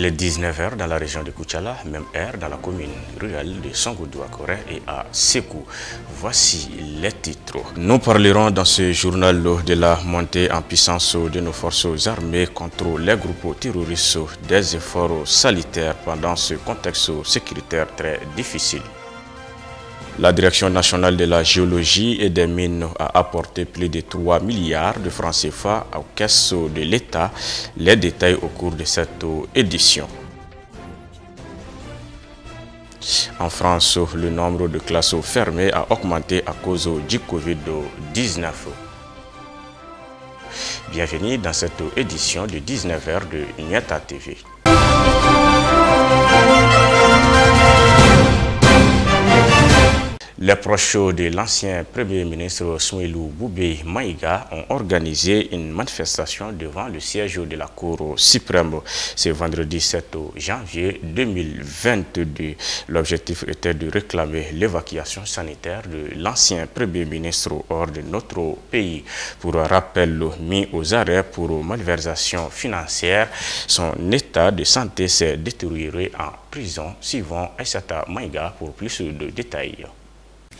est 19h dans la région de Koutiala, même heure dans la commune rurale de Sangoudou-Akoré et à Sékou. Voici les titres. Nous parlerons dans ce journal de la montée en puissance de nos forces armées contre les groupes terroristes, des efforts sanitaires pendant ce contexte sécuritaire très difficile. La Direction nationale de la géologie et des mines a apporté plus de 3 milliards de francs CFA aux caisses de l'État. Les détails au cours de cette édition. En France, le nombre de classes fermées a augmenté à cause du Covid-19. Bienvenue dans cette édition de 19h de Niata TV. Les proches de l'ancien Premier ministre Soumeylou Boubèye Maïga ont organisé une manifestation devant le siège de la Cour suprême ce vendredi 7 janvier 2022. L'objectif était de réclamer l'évacuation sanitaire de l'ancien Premier ministre hors de notre pays. Pour rappel mis aux arrêts pour malversation financière, son état de santé s'est détérioré en prison, suivant Aïssata Maïga pour plus de détails.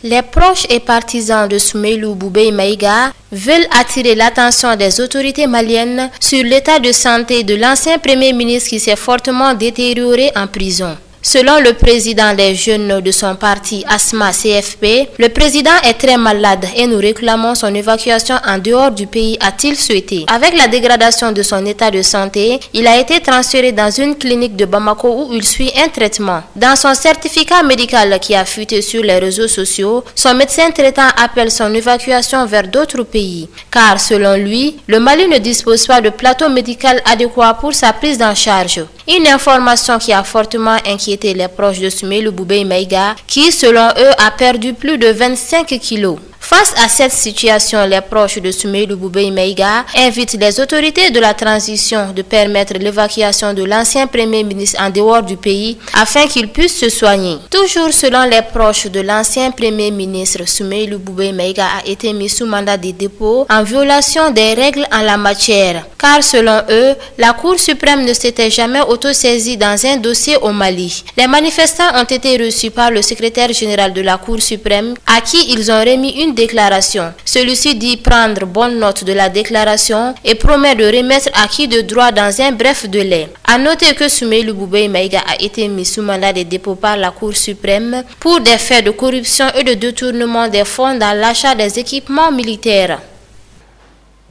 Les proches et partisans de Soumeylou Boubèye Maïga veulent attirer l'attention des autorités maliennes sur l'état de santé de l'ancien Premier ministre qui s'est fortement détérioré en prison. Selon le président des jeunes de son parti Asma CFP, le président est très malade et nous réclamons son évacuation en dehors du pays, a-t-il souhaité. Avec la dégradation de son état de santé, il a été transféré dans une clinique de Bamako où il suit un traitement. Dans son certificat médical qui a fuité sur les réseaux sociaux, son médecin traitant appelle son évacuation vers d'autres pays. Car selon lui, le Mali ne dispose pas de plateau médical adéquat pour sa prise en charge. Une information qui a fortement inquiété les proches de Soumeylou Boubèye Maïga, qui selon eux a perdu plus de 25 kilos. Face à cette situation, les proches de Soumeylou Boubèye Maïga invitent les autorités de la transition de permettre l'évacuation de l'ancien Premier ministre en dehors du pays afin qu'il puisse se soigner. Toujours selon les proches de l'ancien Premier ministre, Soumeylou Boubèye Maïga a été mis sous mandat de dépôt en violation des règles en la matière. Car selon eux, la Cour suprême ne s'était jamais autosaisie dans un dossier au Mali. Les manifestants ont été reçus par le secrétaire général de la Cour suprême à qui ils ont remis une déclaration. Celui-ci dit prendre bonne note de la déclaration et promet de remettre acquis de droit dans un bref délai. A noter que Soumeylou Boubèye Maïga a été mis sous mandat de dépôt par la Cour suprême pour des faits de corruption et de détournement des fonds dans l'achat des équipements militaires.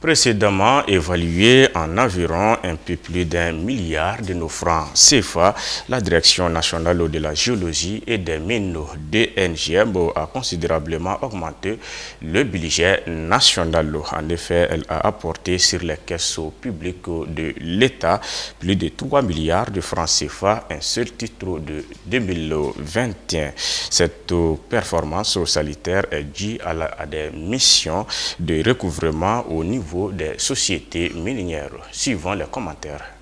Précédemment évalué en environ un peu plus d'1 milliard de nos francs CFA, la Direction nationale de la géologie et des mines DNGM a considérablement augmenté le budget national. En effet, elle a apporté sur les caisses publiques de l'État plus de 3 milliards de francs CFA, un seul titre de 2021. Cette performance sanitaire est due à des missions de recouvrement au niveau des sociétés minières, suivant les commentaires.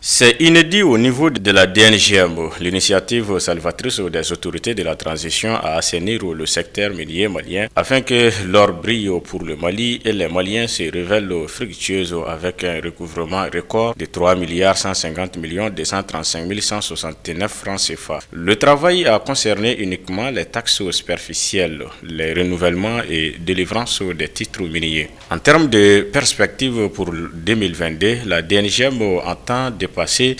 C'est inédit au niveau de la DNGM. L'initiative salvatrice des autorités de la transition à assainir le secteur minier malien afin que l'or brille pour le Mali et les Maliens se révèlent fructueuse avec un recouvrement record de 3 150 235 169 francs CFA. Le travail a concerné uniquement les taxes superficielles, les renouvellements et délivrances des titres miniers. En termes de perspectives pour 2022, la DNGM entend dépasser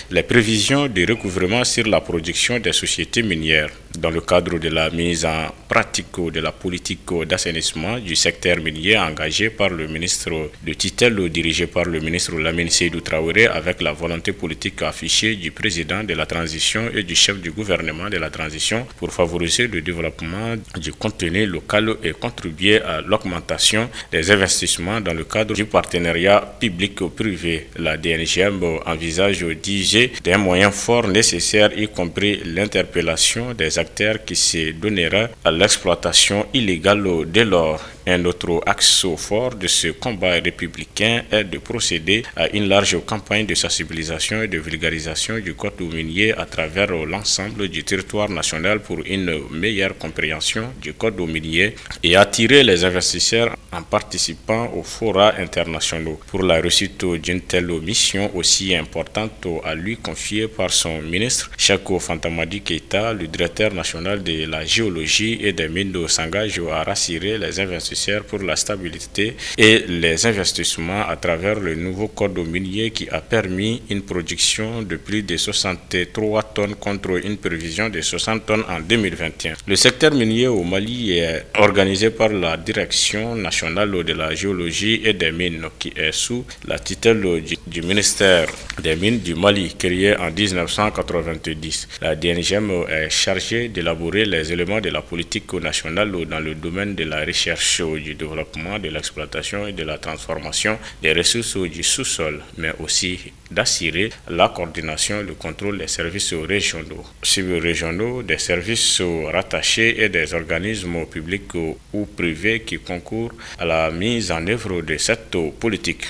les prévisions de recouvrement sur la production des sociétés minières. Dans le cadre de la mise en pratique de la politique d'assainissement du secteur minier engagée par le ministre de tutelle dirigé par le ministre Lamine Seydou Traoré avec la volonté politique affichée du président de la transition et du chef du gouvernement de la transition pour favoriser le développement du contenu local et contribuer à l'augmentation des investissements dans le cadre du partenariat public-privé. La DNGM envisage d'user des moyens forts nécessaires, y compris l'interpellation des acteurs qui se donnera à l'exploitation illégale de l'or. Un autre axe fort de ce combat républicain est de procéder à une large campagne de sensibilisation et de vulgarisation du code minier à travers l'ensemble du territoire national pour une meilleure compréhension du code minier et attirer les investisseurs en participant aux forats internationaux. Pour la réussite d'une telle mission aussi importante à lui confiée par son ministre, Chako Fantamadi Keita, le directeur national de la géologie et des mines, s'engage à rassurer les investisseurs pour la stabilité et les investissements à travers le nouveau code minier qui a permis une production de plus de 63 tonnes contre une prévision de 60 tonnes en 2021. Le secteur minier au Mali est organisé par la Direction nationale de la géologie et des mines qui est sous la tutelle du ministère des Mines du Mali, créé en 1990. La DNGM est chargée d'élaborer les éléments de la politique nationale dans le domaine de la recherche, du développement, de l'exploitation et de la transformation des ressources du sous-sol, mais aussi d'assurer la coordination et le contrôle des services régionaux, subrégionaux, des services rattachés et des organismes publics ou privés qui concourent à la mise en œuvre de cette politique.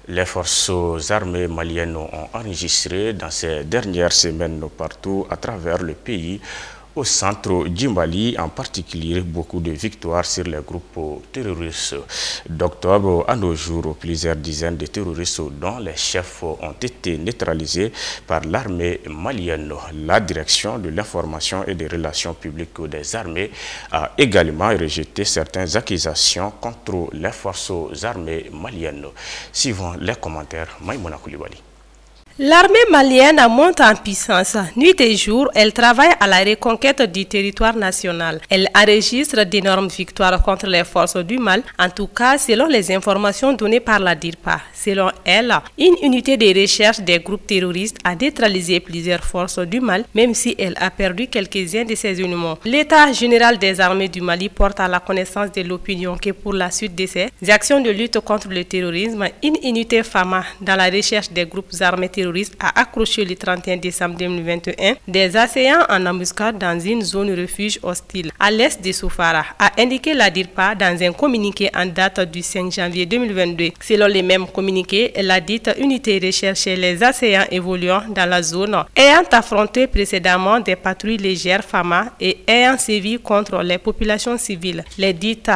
Les forces armées maliennes ont enregistré dans ces dernières semaines partout à travers le pays, au centre du Mali, en particulier beaucoup de victoires sur les groupes terroristes. D'octobre à nos jours, plusieurs dizaines de terroristes dont les chefs ont été neutralisés par l'armée malienne. La direction de l'information et des relations publiques des armées a également rejeté certaines accusations contre les forces armées maliennes. Suivant les commentaires, Maïmouna Koulibaly. L'armée malienne monte en puissance. Nuit et jour, elle travaille à la reconquête du territoire national. Elle enregistre d'énormes victoires contre les forces du mal, en tout cas selon les informations données par la DIRPA. Selon elle, une unité de recherche des groupes terroristes a neutralisé plusieurs forces du mal, même si elle a perdu quelques-uns de ses éléments. L'état général des armées du Mali porte à la connaissance de l'opinion que pour la suite de ces actions de lutte contre le terrorisme, une unité FAMA dans la recherche des groupes armés terroristes a accroché le 31 décembre 2021 des assaillants en embuscade dans une zone refuge hostile à l'est de Soufara, a indiqué la DIRPA dans un communiqué en date du 5 janvier 2022. Selon les mêmes communiqués, la dite unité recherchait les assaillants évoluant dans la zone, ayant affronté précédemment des patrouilles légères FAMA et ayant sévi contre les populations civiles. Les dites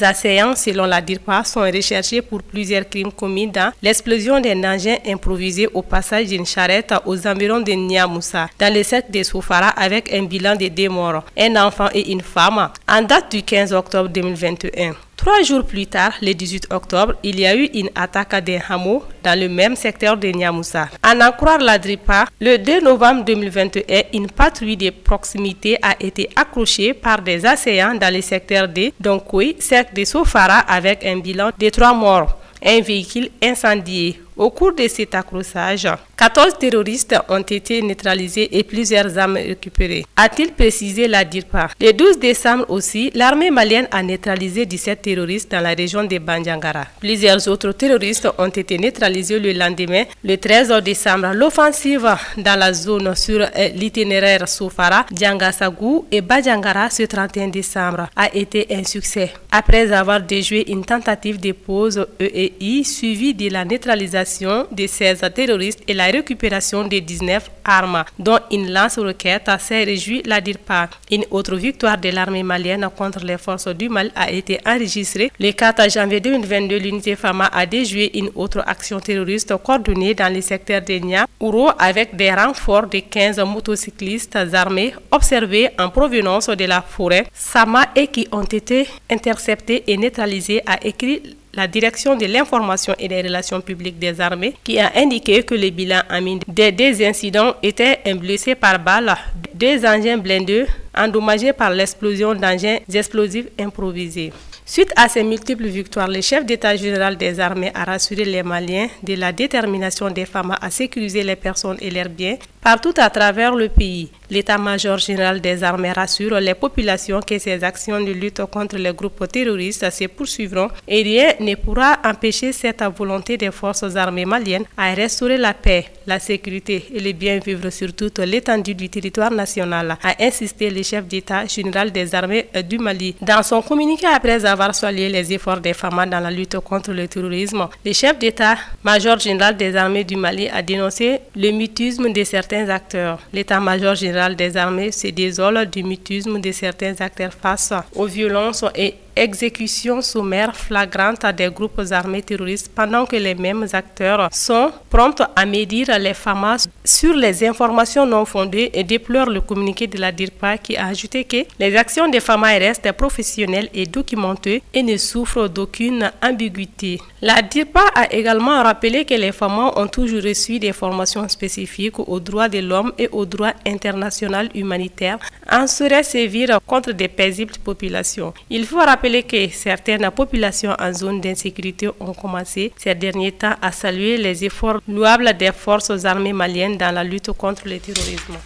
assaillants, selon la DIRPA, sont recherchés pour plusieurs crimes commis dans l'explosion d'un engin improvisé au passage d'une charrette aux environs de Niamoussa, dans le cercle de Soufara, avec un bilan de 2 morts, un enfant et une femme, en date du 15 octobre 2021. 3 jours plus tard, le 18 octobre, il y a eu une attaque d'un hameau dans le même secteur de Niamoussa. À en croire la DIRPA, le 2 novembre 2021, une patrouille de proximité a été accrochée par des assaillants dans le secteur de Donkoui, cercle de Soufara, avec un bilan de 3 morts, un véhicule incendié. Au cours de cet accrochage, 14 terroristes ont été neutralisés et plusieurs armes récupérées, a-t-il précisé la DIRPA. Le 12 décembre aussi, l'armée malienne a neutralisé 17 terroristes dans la région de Bandiangara. Plusieurs autres terroristes ont été neutralisés le lendemain, le 13 décembre. L'offensive dans la zone sur l'itinéraire Soufara, Djangassagou et Bandiangara ce 31 décembre a été un succès. Après avoir déjoué une tentative de pause EEI suivie de la neutralisation de 16 terroristes et la récupération de 19 armes, dont une lance-roquette, s'est réjouie la DIRPA. Une autre victoire de l'armée malienne contre les forces du mal a été enregistrée. Le 4 janvier 2022, l'unité FAMA a déjoué une autre action terroriste coordonnée dans le secteur de Nia-Ouro avec des renforts de 15 motocyclistes armés observés en provenance de la forêt Sama et qui ont été interceptés et neutralisés, a écrit la direction de l'information et des relations publiques des armées, qui a indiqué que le bilan a mis des 2 incidents étaient un blessé par balle, 2 engins blindés endommagés par l'explosion d'engins explosifs improvisés. Suite à ces multiples victoires, le chef d'État général des armées a rassuré les Maliens de la détermination des femmes à sécuriser les personnes et leurs biens partout à travers le pays. L'état-major général des armées rassure les populations que ces actions de lutte contre les groupes terroristes se poursuivront et rien ne pourra empêcher cette volonté des forces armées maliennes à restaurer la paix, la sécurité et le bien-vivre sur toute l'étendue du territoire national, a insisté le chef d'État général des armées du Mali. Dans son communiqué après avoir salué les efforts des FAMA dans la lutte contre le terrorisme, le chef d'État-major général des armées du Mali a dénoncé le mutisme de certains acteurs. L'état-major général des armées se désole du mutisme de certains acteurs face aux violences et exécutions sommaires flagrantes des groupes armés terroristes pendant que les mêmes acteurs sont prompts à médire les FAMA sur les informations non fondées et déplorent le communiqué de la DIRPA qui a ajouté que les actions des FAMA restent professionnelles et documentées et ne souffrent d'aucune ambiguïté. La DIRPA a également rappelé que les FAMA ont toujours reçu des formations spécifiques aux droits de l'homme et aux droits international humanitaires en saurait sévir contre des paisibles populations. Il faut rappeler que certaines populations en zone d'insécurité ont commencé ces derniers temps à saluer les efforts louables des forces armées maliennes dans la lutte contre le terrorisme.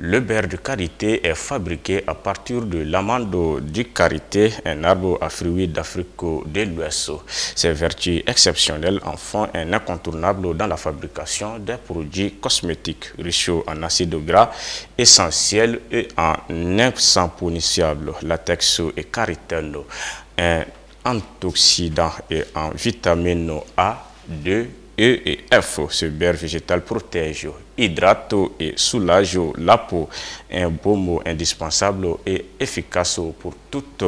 Le beurre de karité est fabriqué à partir de l'amande du karité, un arbre à fruits d'Afrique de l'Ouest. Ces vertus exceptionnelles en font un incontournable dans la fabrication des produits cosmétiques riches en acides gras essentiels et en insaponissable latex et carotène, un antioxydant et en vitamines A, 2, E et F. Ce beurre végétal protège, hydrate et soulage la peau. Un baume indispensable et efficace pour toute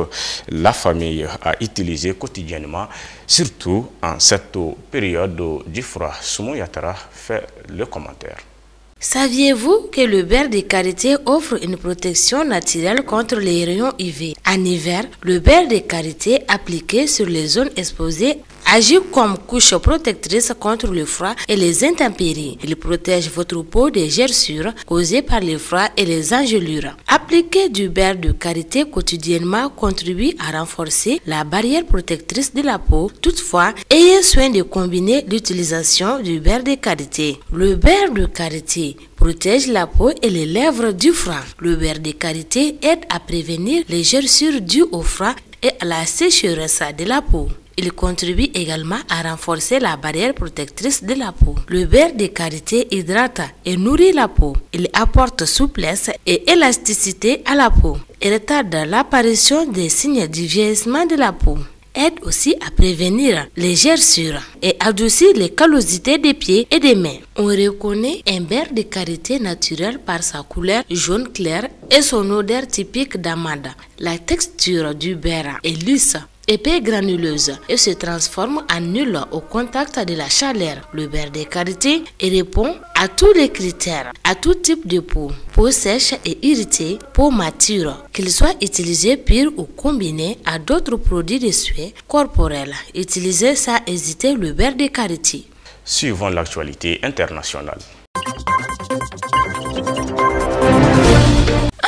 la famille à utiliser quotidiennement, surtout en cette période du froid. Soumou Yatara fait le commentaire. Saviez-vous que le beurre de karité offre une protection naturelle contre les rayons UV? En hiver, le beurre de karité appliqué sur les zones exposées agit comme couche protectrice contre le froid et les intempéries. Il protège votre peau des gerçures causées par le froid et les engelures. Appliquer du beurre de karité quotidiennement contribue à renforcer la barrière protectrice de la peau. Toutefois, ayez soin de combiner l'utilisation du beurre de karité. Le beurre de karité protège la peau et les lèvres du froid. Le beurre de karité aide à prévenir les gerçures dues au froid et à la sécheresse de la peau. Il contribue également à renforcer la barrière protectrice de la peau. Le beurre de karité hydrate et nourrit la peau. Il apporte souplesse et élasticité à la peau. Il retarde l'apparition des signes du vieillissement de la peau. Aide aussi à prévenir les gerçures et adoucit les callosités des pieds et des mains. On reconnaît un beurre de karité naturel par sa couleur jaune clair et son odeur typique d'amande. La texture du beurre est lisse, épais granuleuse et se transforme en huile au contact de la chaleur. Le beurre de karité répond à tous les critères, à tout type de peau, peau sèche et irritée, peau mature, qu'il soit utilisé pur ou combiné à d'autres produits de soins corporels. Utilisez sans hésiter le beurre de karité. Suivons l'actualité internationale.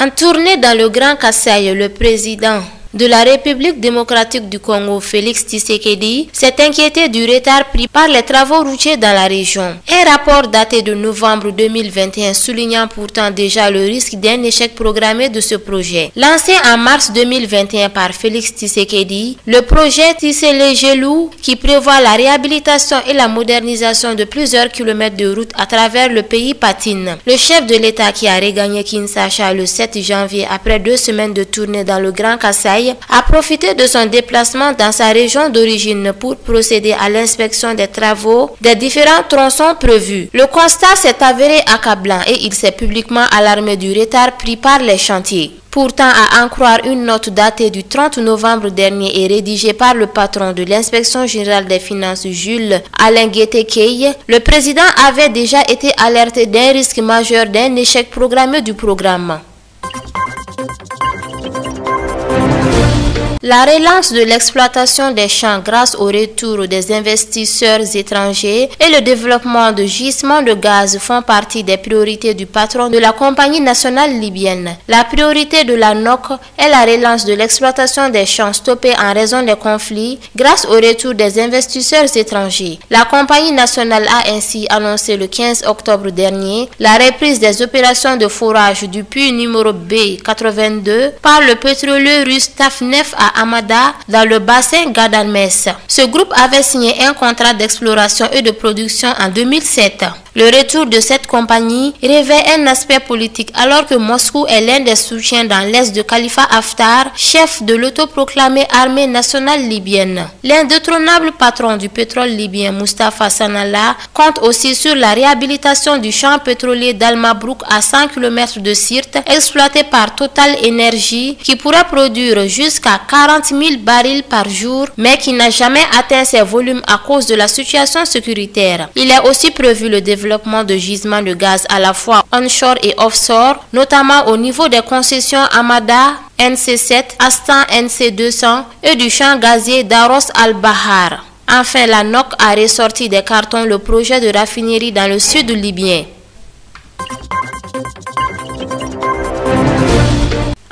En tournée dans le Grand Kasaï, le président de la République démocratique du Congo, Félix Tshisekedi, s'est inquiété du retard pris par les travaux routiers dans la région. Un rapport daté de novembre 2021 soulignant pourtant déjà le risque d'un échec programmé de ce projet. Lancé en mars 2021 par Félix Tshisekedi, le projet Tshisekedi-Gelou, qui prévoit la réhabilitation et la modernisation de plusieurs kilomètres de route à travers le pays, patine. Le chef de l'État, qui a regagné Kinshasa le 7 janvier après 2 semaines de tournée dans le Grand Kasaï, a profité de son déplacement dans sa région d'origine pour procéder à l'inspection des travaux des différents tronçons prévus. Le constat s'est avéré accablant et il s'est publiquement alarmé du retard pris par les chantiers. Pourtant, à en croire une note datée du 30 novembre dernier et rédigée par le patron de l'inspection générale des finances, Jules Alain Guettekei, le président avait déjà été alerté d'un risque majeur d'un échec programmé du programme. La relance de l'exploitation des champs grâce au retour des investisseurs étrangers et le développement de gisements de gaz font partie des priorités du patron de la compagnie nationale libyenne. La priorité de la NOC est la relance de l'exploitation des champs stoppés en raison des conflits grâce au retour des investisseurs étrangers. La compagnie nationale a ainsi annoncé le 15 octobre dernier la reprise des opérations de forage du puits numéro B82 par le pétrolier russe Tafnef à Hamada dans le bassin Gadanmes. Ce groupe avait signé un contrat d'exploration et de production en 2007. Le retour de cette compagnie revêt un aspect politique alors que Moscou est l'un des soutiens dans l'est de Khalifa Haftar, chef de l'autoproclamée armée nationale libyenne. L'indétrônable patron du pétrole libyen Mustafa Sanallah compte aussi sur la réhabilitation du champ pétrolier d'Al-Mabrouk à 100 km de Sirte, exploité par Total Energy, qui pourra produire jusqu'à 40 000 barils par jour, mais qui n'a jamais atteint ses volumes à cause de la situation sécuritaire. Il est aussi prévu le développement de gisements de gaz à la fois onshore et offshore, notamment au niveau des concessions Hamada, NC7, Astan NC200 et du champ gazier d'Aros Al-Bahar. Enfin, la NOC a ressorti des cartons le projet de raffinerie dans le sud libyen.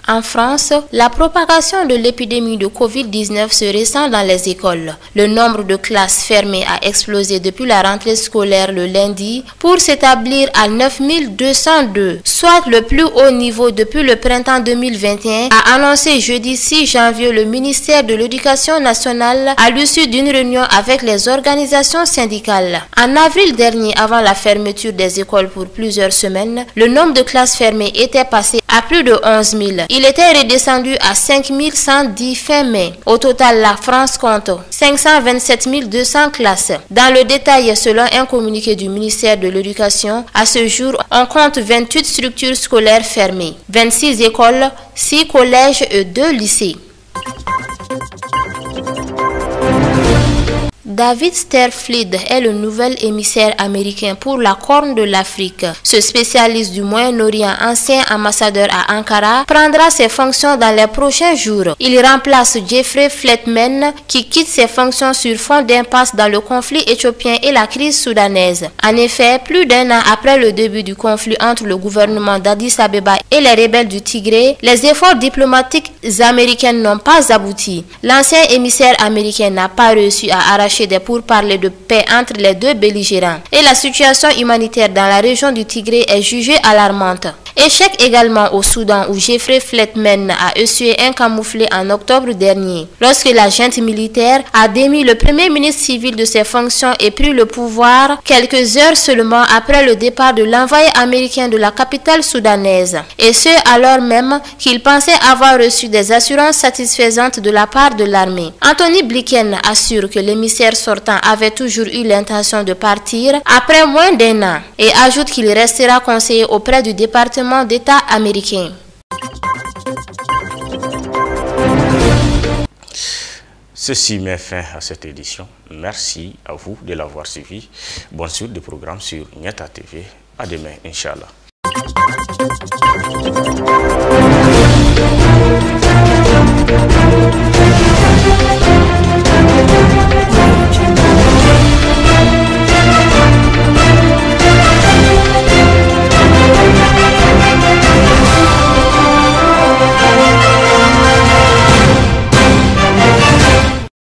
En France, la propagation de l'épidémie de Covid-19 se ressent dans les écoles. Le nombre de classes fermées a explosé depuis la rentrée scolaire le lundi pour s'établir à 9202, soit le plus haut niveau depuis le printemps 2021, a annoncé jeudi 6 janvier le ministère de l'Éducation nationale à l'issue d'une réunion avec les organisations syndicales. En avril dernier, avant la fermeture des écoles pour plusieurs semaines, le nombre de classes fermées était passé à plus de 11 000. Il était redescendu à 5 110 fin mai. Au total, la France compte 527 200 classes. Dans le détail, selon un communiqué du ministère de l'Éducation, à ce jour, on compte 28 structures scolaires fermées, 26 écoles, 6 collèges et 2 lycées. David Sterflied est le nouvel émissaire américain pour la Corne de l'Afrique. Ce spécialiste du Moyen-Orient, ancien ambassadeur à Ankara, prendra ses fonctions dans les prochains jours. Il remplace Jeffrey Feltman qui quitte ses fonctions sur fond d'impasse dans le conflit éthiopien et la crise soudanaise. En effet, plus d'un an après le début du conflit entre le gouvernement d'Addis Abeba et les rebelles du Tigré, les efforts diplomatiques américains n'ont pas abouti. L'ancien émissaire américain n'a pas réussi à arracher des pourparlers de paix entre les deux belligérants. Et la situation humanitaire dans la région du Tigré est jugée alarmante. Échec également au Soudan où Jeffrey Feltman a essuyé un camouflet en octobre dernier, lorsque la junte militaire a démis le premier ministre civil de ses fonctions et pris le pouvoir quelques heures seulement après le départ de l'envoyé américain de la capitale soudanaise. Et ce alors même qu'il pensait avoir reçu des assurances satisfaisantes de la part de l'armée. Anthony Blinken assure que l'émissaire sortant avait toujours eu l'intention de partir après moins d'un an et ajoute qu'il restera conseiller auprès du département d'État américain. Ceci met fin à cette édition. Merci à vous de l'avoir suivi. Bonne suite de programme sur Nieta TV. À demain, Inch'Allah.